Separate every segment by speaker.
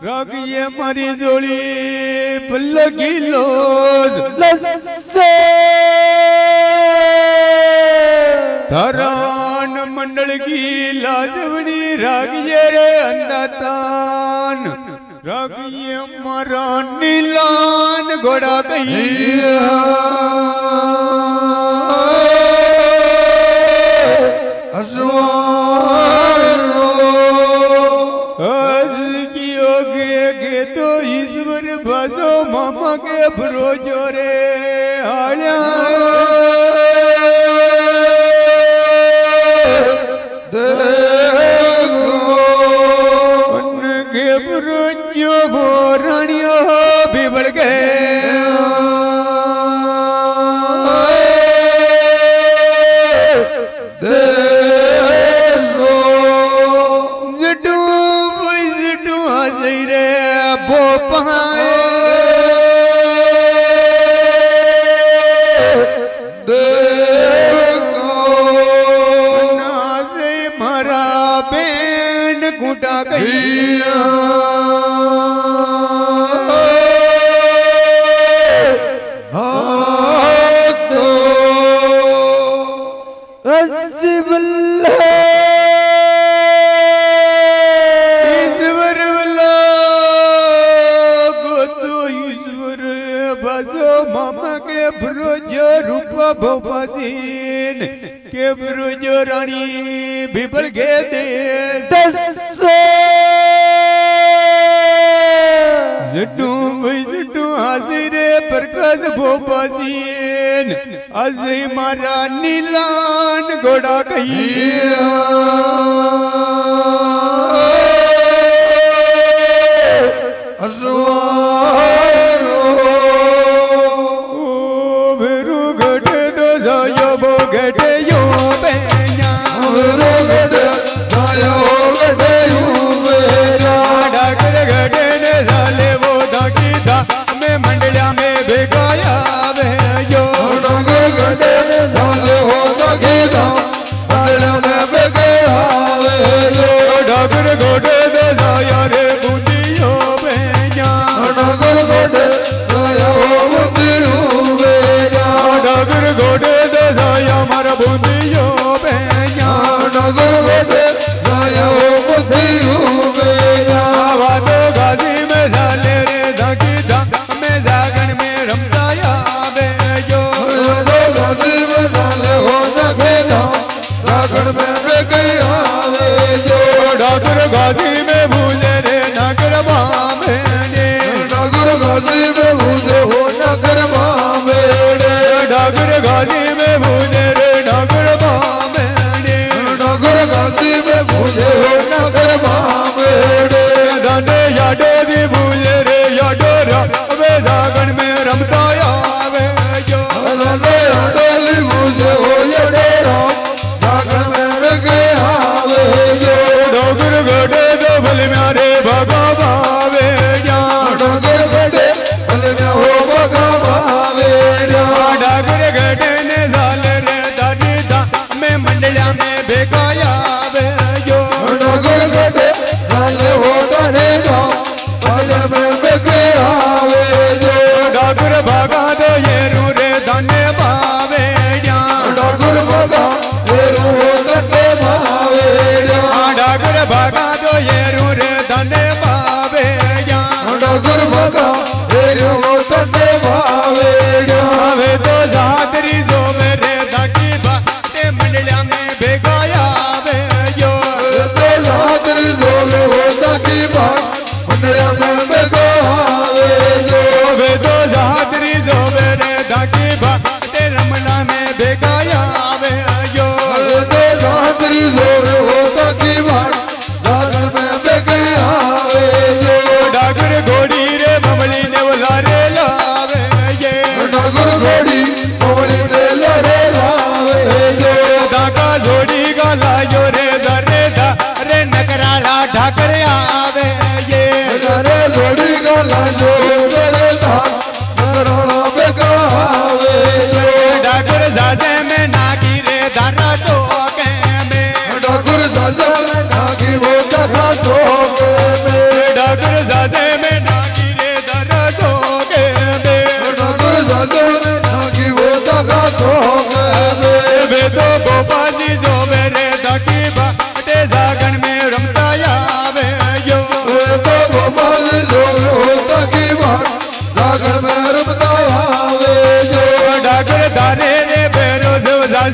Speaker 1: रागिए मारी जोड़ी पल्लगी लोज धरान मंडल की लाजवनी रागिए रे अंदातान रागिए मारा नीलान घोड़ा कहिया तो ईश्वर भजो मामा के भरोजो रे आया देखो उनके भरोजो भोरणियो बिबड़ गए के ब्रुजो रानी बिबल गे दे जटू हाजिरे प्रकट भोपाजीन अजी मारा नीलान घोड़ा कहिया भागा दो ये रू रे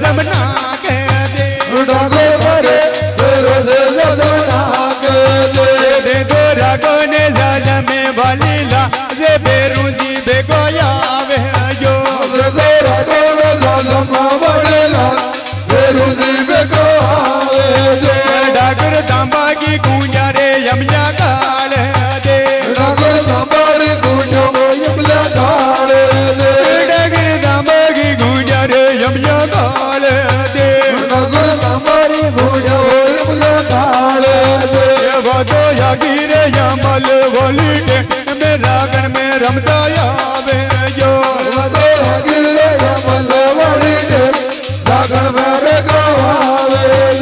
Speaker 1: जमना के दे
Speaker 2: डागर भरे बेरोज जमना के
Speaker 1: दे दो रागो ने जाजा में वाली ला जे बेरू जी बेगोया वे जो
Speaker 2: दे दो रागो ने जाजा में वाली ला बेरू जी बेगोया जो
Speaker 1: डागर तांबा की गूंजा रे यमया काल दे
Speaker 2: डागर तांबा री गूंजा यमया काल दे
Speaker 1: डागर तांबा की गूंजा रे यमया काल दे
Speaker 2: डागर तांबा री गूंजा यमया काल दे
Speaker 1: वो तो यागिर यमल बोली के मेरा गण में रमता यावे जो
Speaker 2: वो तो यागिर यमल बोली के सागण में बेगोया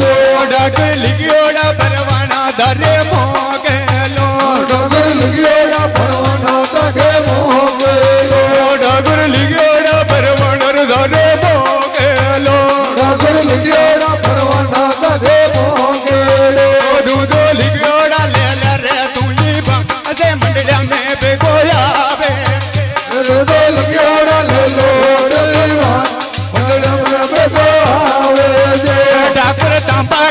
Speaker 2: जो
Speaker 1: डागर लिखियोड़ा परवाना धरे मोगे लो
Speaker 2: डागर लिखियोड़ा परवाना धरे मोगे लो
Speaker 1: डागर लिखियोड़ा परवाना धरे मोगे लो
Speaker 2: डागर लिखियोड़ा परवाना धरे मोगे लो
Speaker 1: दूधो लिखियोड़ा ले ले रे तू ही बाजे मंडलिया में बेगोया वे
Speaker 2: दूधो लिखियोड़ा ले लो देवा मंडलिया में बेगोया वे
Speaker 1: डागर तांबा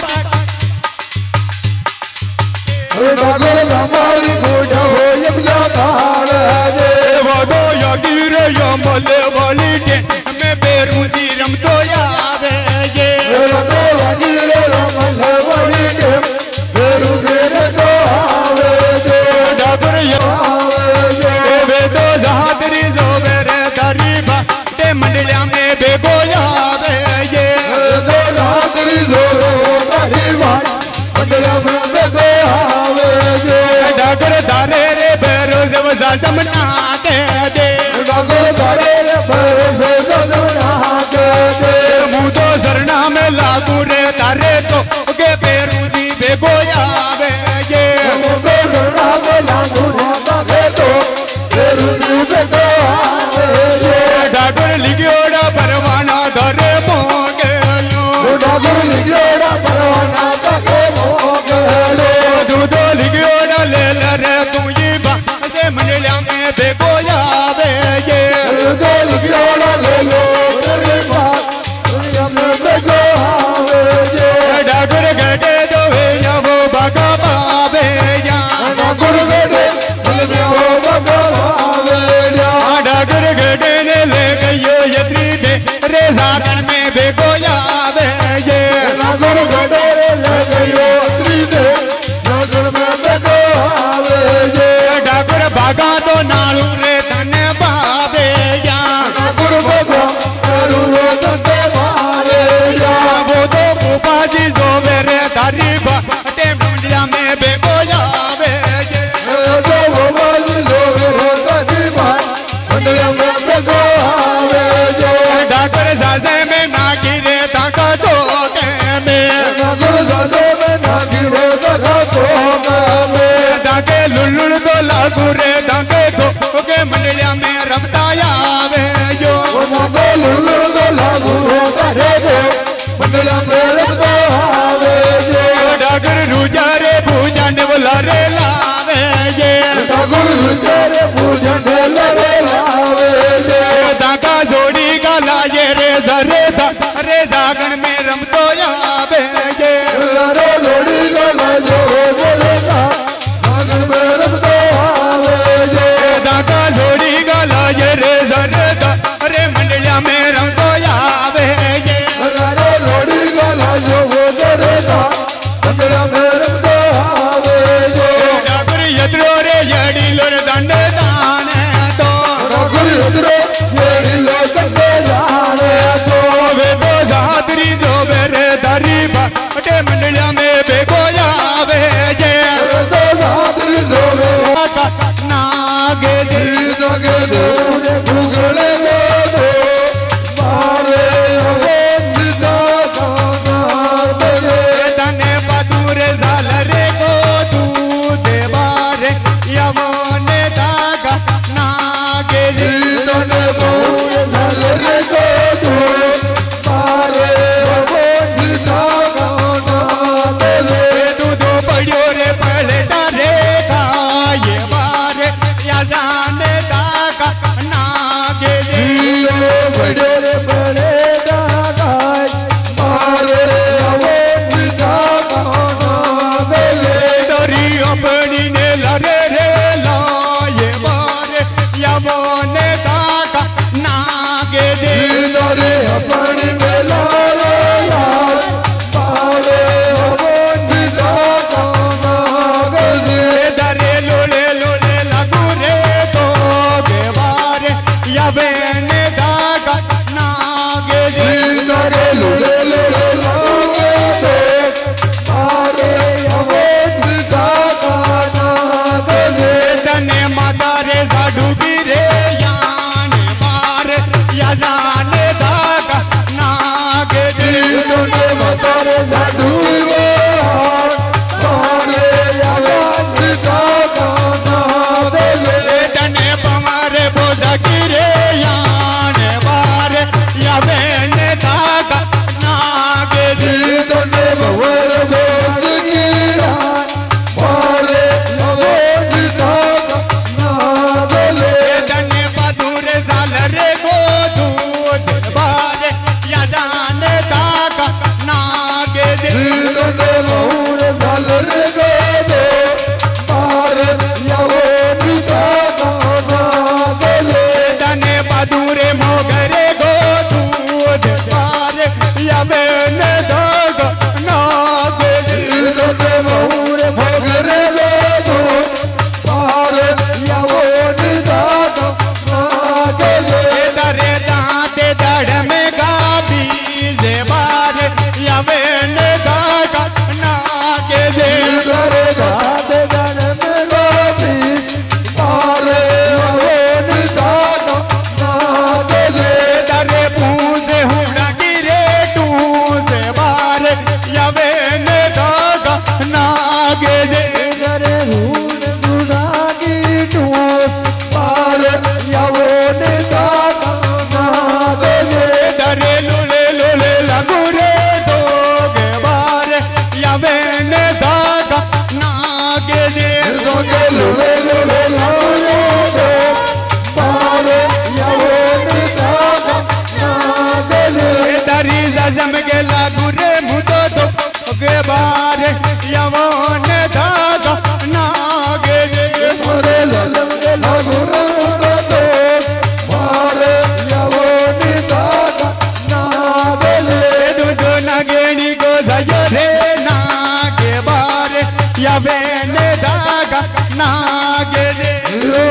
Speaker 2: डागर तांबारी गूंजा यमया काल दे
Speaker 1: वो तो यागिर यमल बोली के मैं बेरू जी रमतो यावे ये
Speaker 2: वो तो यागिर यमल बोली के बेरू जी बेगोया दे
Speaker 1: डागर वे तो जहादरी जो मेरे दरीबा ते मंडलिया में बेगोया वे ये
Speaker 2: दो रात्रि दो परिवार मंडलिया में बेगोया दे
Speaker 1: डागर दारे रे बेरो जब जमना के दे
Speaker 2: डागर दारे रे बेरो जमना के दे
Speaker 1: मुँह तो सरना में लागू रे तारे तो के बेरू जी बेगोया वे ये
Speaker 2: मुझे करना में लागू रे तारे तो बेरू जी बेगोया दे
Speaker 1: डागर लिखियोड़ा परवाना धरे मोगे लो
Speaker 2: डागर लिखियोड़ा परवाना धरे मोगे लो
Speaker 1: दूधो लिखियोड़ा ले ले रे तू ही बाजे मंडलिया में बेगोया वे ये
Speaker 2: दूधो लिखियोड़ा ले लो तेरी बात दुनिया में बेगोया दे
Speaker 1: डागर गटे दो या वो बागा बाबे या
Speaker 2: डागर गटे दिल में हो बेगोया
Speaker 1: डागर गटे ने ले गयो यत्री दे रे जागन में बेगोया वे ये
Speaker 2: डागर गटे ले गयो अत्री दे डागर में बेगोया दे
Speaker 1: डागर बागा तो नालू रे तने बाबे या
Speaker 2: डागर बागा नालू रे तने बाबे या
Speaker 1: वो तो बाजी जो मेरे दारी बाटे मंडलिया में बेगोया वे ये
Speaker 2: जो बाजी जो मेरे दारी बाट मंडलिया में बेगोया दे
Speaker 1: डागर साजे में ना गिरे ताका तो के में
Speaker 2: डागर साजे में ना गिरे ताका तो में
Speaker 1: डाके लुल्लुल तो लागू रे डाके तो के मंडलिया में रमता यावे जो
Speaker 2: डाके लुल्लुल तो लागू रे तारे दे मंडलिया में रमता यावे जो
Speaker 1: डागर रूजा रे पूजा ने बोला रे लावे ये
Speaker 2: डागर रूजा रे पूजा ने लावे जे
Speaker 1: डाका जोड़ी गाला ये रे जरे दा रे जागन में रमतो यावे ये
Speaker 2: रे लोड़ी गाला जो बोले ना जागन में रमतो यावे
Speaker 1: बारे यवन दादा नागे
Speaker 2: मोरे ललम के लागुरे मुदो बारे यवन दादा नागे
Speaker 1: दूधो नागेनी को जायो रे नागे बारे यवन दादा नागे
Speaker 2: लो